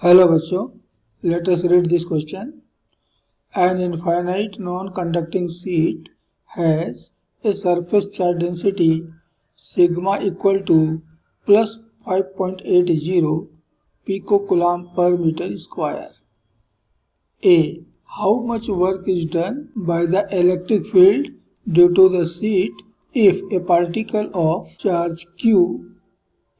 Hello बच्चों, let us read this question. An infinite non-conducting sheet has a surface charge density sigma equal to plus 5.80 picocoulomb per meter square. A. How much work is done by the electric field due to the sheet if a particle of charge Q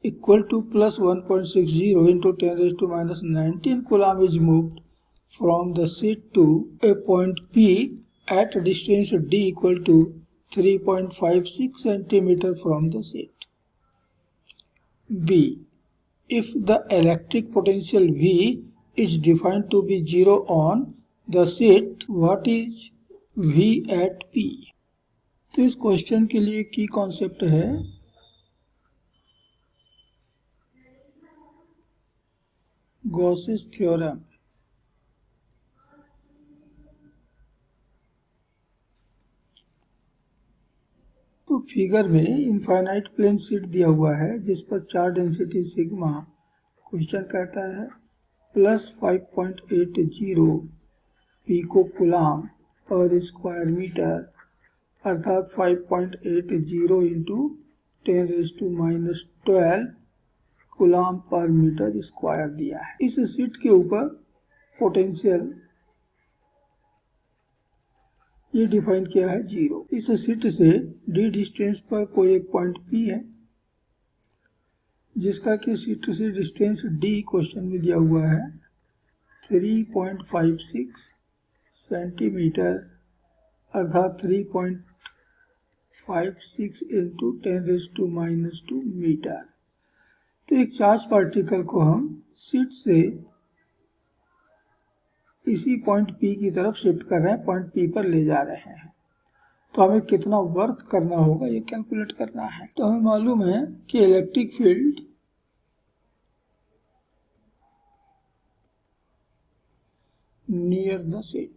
equal to plus 1.60 into 10 raised to minus 19 coulomb is moved from the sheet to a point P at a distance D equal to 3.56 centimeter from the sheet. B. If the electric potential V is defined to be 0 on the sheet, what is V at P? तो इस question के लिए की concept है Gauss's theorem. तो figure में infinite plane sheet दिया हुआ है जिस पर चार्ज डेंसिटी सिग्मा, क्वेश्चन कहता है plus 5.80 pico coulomb per square metre, अर्थात 5.80 into 10 raise to minus 12 coulomb per metre square दिया है। इस शीट के ऊपर पोटेंशियल ये डिफाइन किया है 0। इस शीट से डी डिस्टेंस पर कोई एक पॉइंट P है जिसका कि शीट से डिस्टेंस D क्वेश्चन में दिया हुआ है 3.56 सेंटीमीटर, अर्थात 3.56 into 10 raise to minus 2 metre. तो एक चार्ज पार्टिकल को हम शीट से इसी पॉइंट P की तरफ शिफ्ट कर रहे हैं, पॉइंट P पर ले जा रहे हैं। तो हमें कितना वर्क करना होगा ये कैलकुलेट करना है। तो हमें मालूम है कि electric field near the sheet,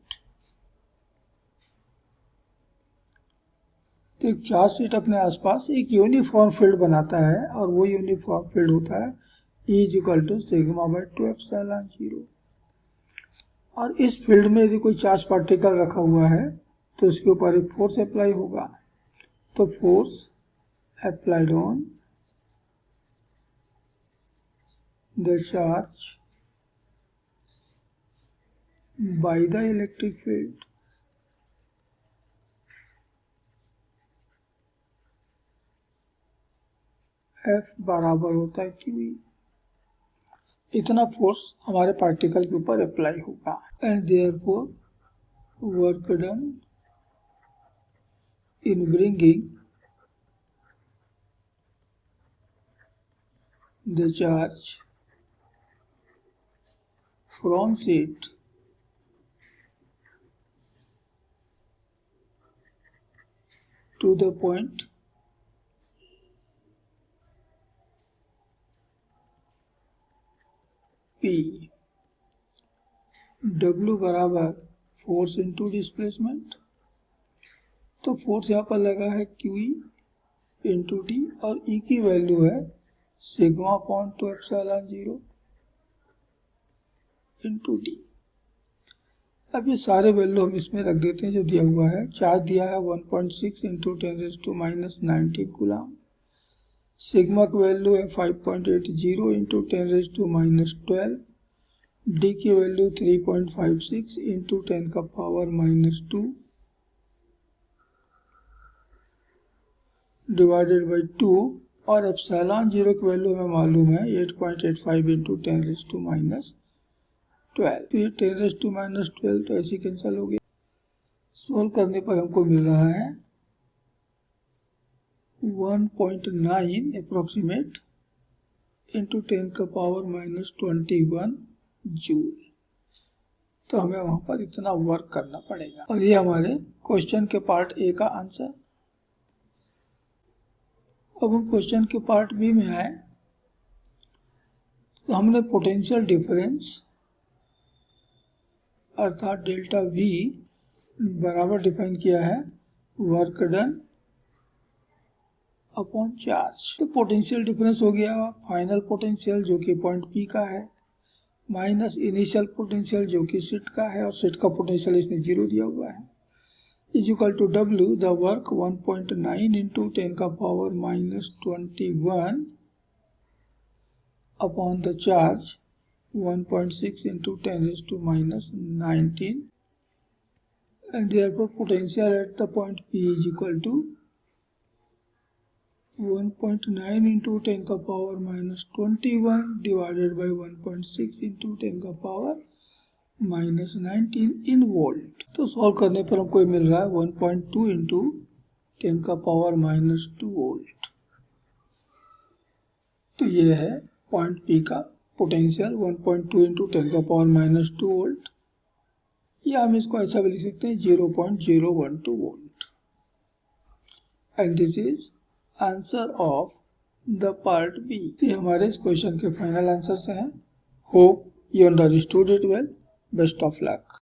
तो एक चार्ज शीट अपने आसपास एक यूनिफॉर्म फील्ड बनाता है और वो यूनिफॉर्म फील्ड होता है E is equal to sigma by 2 epsilon 0। और इस फील्ड में यदि कोई चार्ज पार्टिकल रखा हुआ है तो उसके ऊपर एक फोर्स अप्लाई होगा। तो force applied on the charge by the electric field F बराबर होता है QE। इतना फोर्स हमारे पार्टिकल के ऊपर अप्लाई होगा। And therefore work done in bringing the charge from sheet to the point P, W बराबर फोर्स इंटू डिस्प्लेसमेंट। तो फोर्स यहाँ पर लगा है QE इंटू डी और E की वैल्यू है sigma upon 2 epsilon 0 into D. अब ये सारे वैल्यू हम इसमें रख देते हैं जो दिया हुआ है। चार्ज दिया है 1.6 into 10 raise to minus 19 coulomb. Sigma की वैल्यू है 5.80 into 10 raise to minus 12। D की वैल्यू 3.56 इंटू 10 का पावर माइनस 2 डिवाइडेड बाई 2, और एप्सिलॉन 0 की वैल्यू हमें मालूम है 8.85 इंटू 10 रेज़ टू माइनस 12। तो ये 10 रेज़ टू माइनस 12 तो ऐसे कैंसिल हो गया। सोल्व करने पर हमको मिल रहा है 1.9 अप्रोक्सीमेट इंटू 10 का पावर माइनस 21 जूल। तो हमें वहां पर इतना वर्क करना पड़ेगा। और ये हमारे क्वेश्चन के पार्ट ए का आंसर। अब हम क्वेश्चन के पार्ट बी में आए तो हमने पोटेंशियल डिफरेंस अर्थात डेल्टा V बराबर डिफाइन किया है वर्क डन अपॉन चार्ज। तो पोटेंशियल डिफरेंस हो गया फाइनल पोटेंशियल जो कि पॉइंट P का है माइनस इनिशियल पोटेंशियल जो कि शीट का है और शीट का पोटेंशियल इसने 0 दिया हुआ है, is equal to W, the work 1.9 into 10 का power minus 21 upon the charge 1.6 into 10 raised to minus 19, and therefore potential at the point P is equal to 1.9 into 10 का power minus 21 divided by 1.6 into 10 का power minus 19 in volt. तो solve करने पर हमको मिल रहा है 1.2 into 10 का power minus 2 volt. तो ये है पॉइंट P का पोटेंशियल 1.2 into 10 का पावर minus 2 वोल्ट, या हम इसको ऐसा भी लिख सकते हैं 0.012 volt. And this is answer of the part B. ये हमारे इस क्वेश्चन के फाइनल आंसर्स हैं। Hope you understood it well. Best of luck.